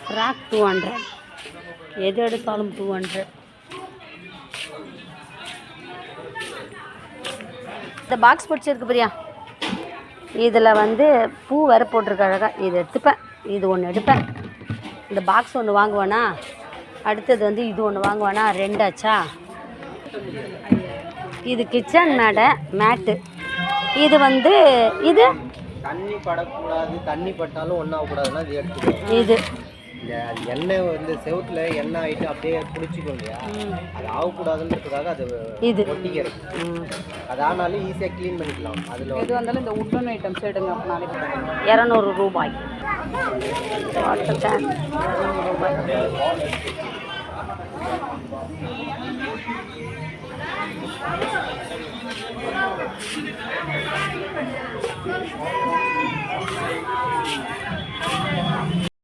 Frock 200, எது எடுத்தாலும் 200. இந்த பாக்ஸ் பிடிச்சிருக்கு பிரியா. இதில் வந்து பூ வேறு போட்டிருக்க அழகாக. இது எடுத்துப்பேன், இது ஒன்று எடுப்பேன். இந்த பாக்ஸ் ஒன்று வாங்குவேனா, அடுத்தது வந்து இது ஒன்று வாங்குவேனா, 2 ஆச்சா. இது கிச்சன் மேட்டு. இது வந்து இது தண்ணி படக்கூடாது, தண்ணி பட்டாலும் ஒன்றாகக்கூடாதுன்னா இது எடுத்துக்கணும். இது இந்த எண்ணெய் வந்து செவுத்துல எண்ணெய் ஆகிட்டு அப்படியே பிடிச்சிக்கும் இல்லையா, அது ஆகக்கூடாதுன்றதுக்காக அது இது ஒட்டிக்கிறது. அது ஆனாலும் ஈஸியாக க்ளீன் பண்ணிக்கலாம். அதில் எது வந்தாலும் இந்த உட்டன் ஐட்டம்ஸ் எடுங்க. அப்போ நாளைக்கு 200 ரூபாய். வாட்டர் கேன் 200 ரூபாய்.